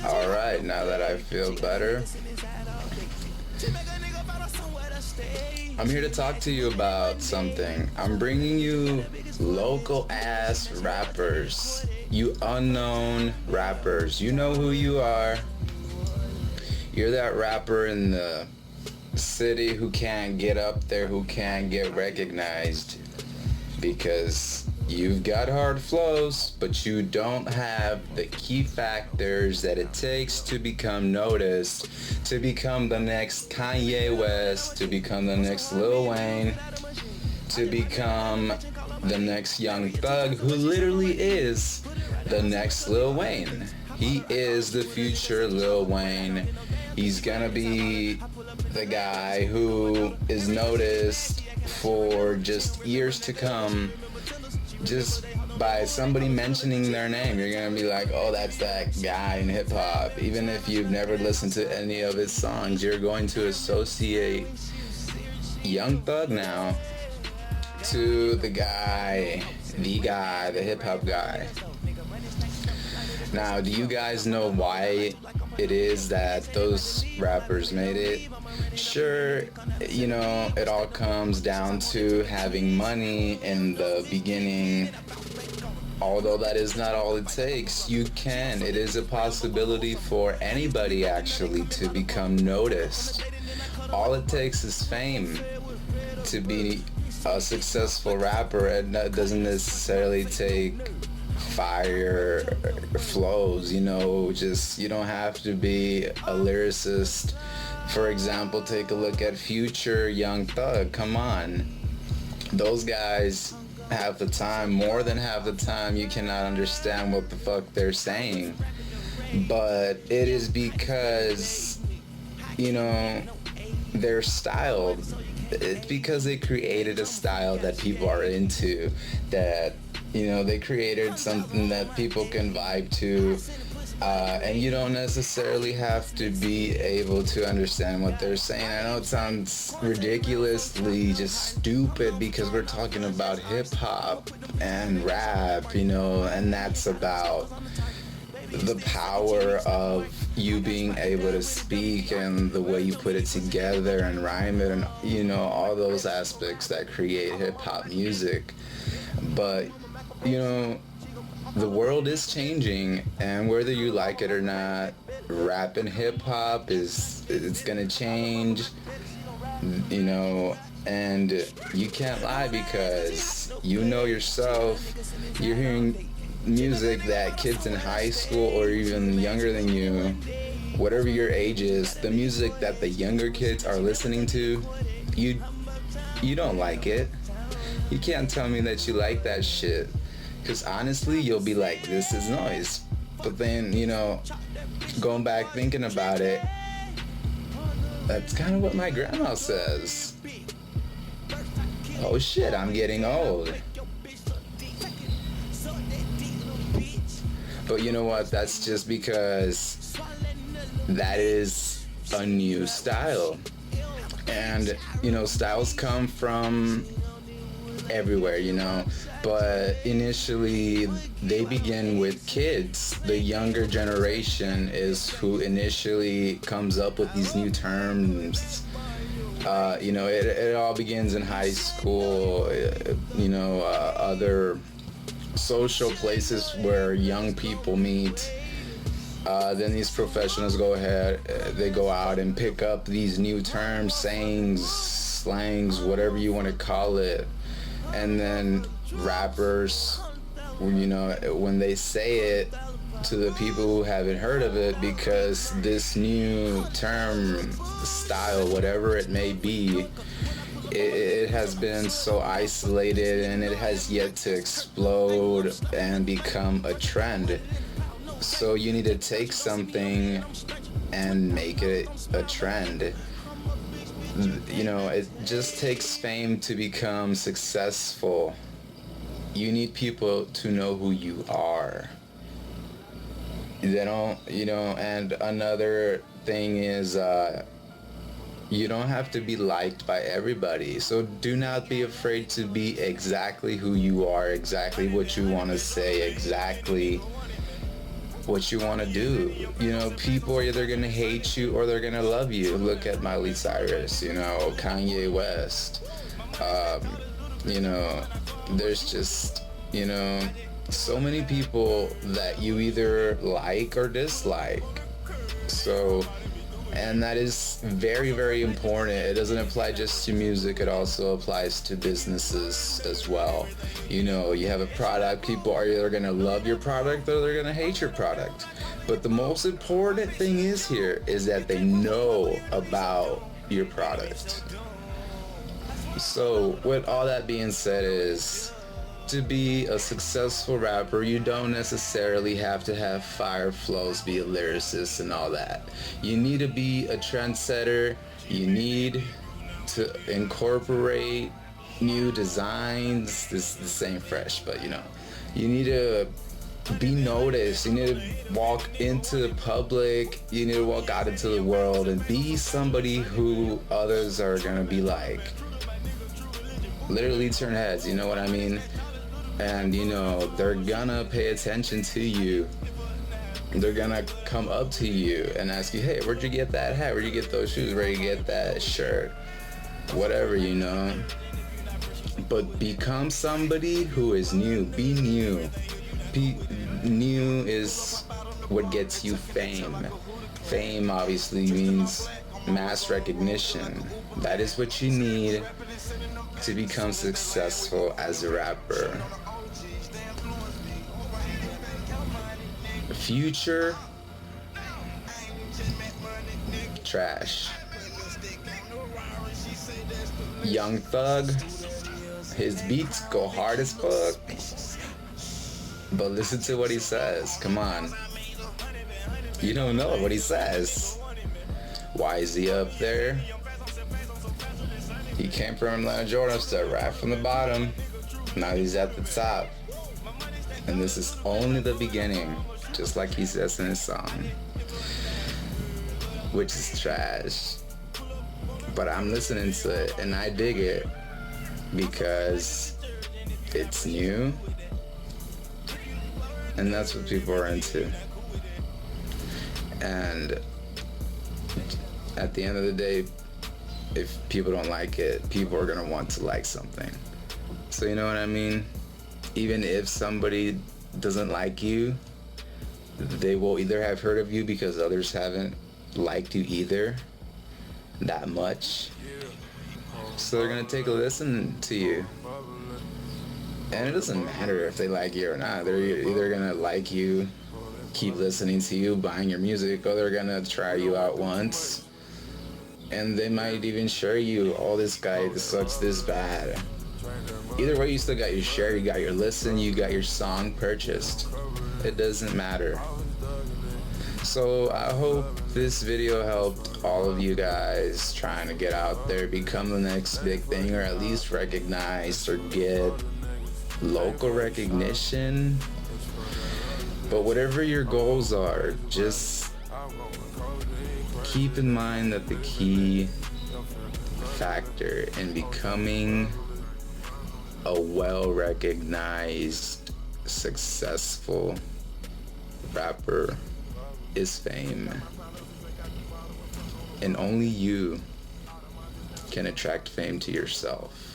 Alright, now that I feel better, I'm here to talk to you about something. I'm bringing you local ass rappers. You unknown rappers. You know who you are. You're that rapper in the city who can't get up there, who can't get recognized because you've got hard flows, but you don't have the key factors that it takes to become noticed, to become the next Kanye West, to become the next Lil Wayne, to become the next Young Thug, who literally is the next Lil Wayne. He is the future Lil Wayne. He's gonna be the guy who is noticed for just years to come. Just by somebody mentioning their name, you're gonna be like, oh, that's that guy in hip hop. Even if you've never listened to any of his songs, you're going to associate Young Thug now to the guy, the hip hop guy. Now, do you guys know why it is that those rappers made it? Sure, it all comes down to having money in the beginning. Although that is not all it takes, it is a possibility for anybody actually to become noticed. All it takes is fame to be a successful rapper, and that doesn't necessarily take fire flows, you don't have to be a lyricist. For example, take a look at Future, Young Thug. Come on. Those guys half the time, more than half the time, you cannot understand what the fuck they're saying. But it is because, they're styled. It's because they created a style that people are into, that they created something that people can vibe to, and you don't necessarily have to be able to understand what they're saying. I know it sounds ridiculously just stupid because we're talking about hip hop and rap, and that's about the power of you being able to speak and the way you put it together and rhyme it, and all those aspects that create hip hop music. But the world is changing, and whether you like it or not, rap and hip hop it's gonna change, and you can't lie because yourself, you're hearing music that kids in high school or even younger than you, whatever your age is, the music that the younger kids are listening to, you don't like it. You can't tell me that you like that shit. Because honestly, you'll be like, this is noise. But then, going back thinking about it, that's kind of what my grandma says. Oh shit, I'm getting old. But you know what? That's just because that is a new style. And, styles come from everywhere, but initially they begin with kids. The younger generation is who initially comes up with these new terms. It all begins in high school, other social places where young people meet. Then these professionals they go out and pick up these new terms, sayings, slangs, whatever you want to call it. And then rappers, when they say it to the people who haven't heard of it, because this new term, style, whatever it may be, it has been so isolated and it has yet to explode and become a trend. So you need to take something and make it a trend. It just takes fame to become successful. You need people to know who you are. They don't, and another thing is, you don't have to be liked by everybody. So do not be afraid to be exactly who you are, exactly what you want to say, exactly what you want to do. You know, people are either gonna hate you or they're gonna love you. Look at Miley Cyrus, you know, Kanye West. You know, there's just, you know, so many people that you either like or dislike. So, and that is very, very important. It doesn't apply just to music, it also applies to businesses as well. You know, you have a product, people are either gonna love your product or they're gonna hate your product. But the most important thing is here is that they know about your product. So with all that being said, is to be a successful rapper, you don't necessarily have to have fire flows, be a lyricist and all that. You need to be a trendsetter. You need to incorporate new designs. This ain't fresh, but you know, you need to be noticed. You need to walk into the public. You need to walk out into the world and be somebody who others are gonna be like. Literally turn heads, you know what I mean? And you know, they're gonna pay attention to you. They're gonna come up to you and ask you, hey, where'd you get that hat? Where'd you get those shoes? Where'd you get that shirt? Whatever, you know. But become somebody who is new. Be new. New is what gets you fame. Fame obviously means mass recognition. That is what you need to become successful as a rapper. Future, trash. Young Thug, his beats go hard as fuck. But listen to what he says. Come on. You don't know what he says. Why is he up there? He came from Atlanta, Georgia, started right from the bottom. Now he's at the top. And this is only the beginning, just like he says in his song. Which is trash. But I'm listening to it and I dig it because it's new. And that's what people are into. And at the end of the day, if people don't like it, people are gonna want to like something. So you know what I mean? Even if somebody doesn't like you, they will either have heard of you because others haven't liked you either that much. So they're gonna take a listen to you. And it doesn't matter if they like you or not. They're either gonna like you, keep listening to you, buying your music, or they're gonna try you out once. And they might even share you, oh, this guy sucks this bad. Either way, you still got your share, you got your listen, you got your song purchased. It doesn't matter. So I hope this video helped all of you guys trying to get out there, become the next big thing, or at least recognized or get local recognition. But whatever your goals are, just keep in mind that the key factor in becoming a well-recognized, successful rapper is fame. And only you can attract fame to yourself.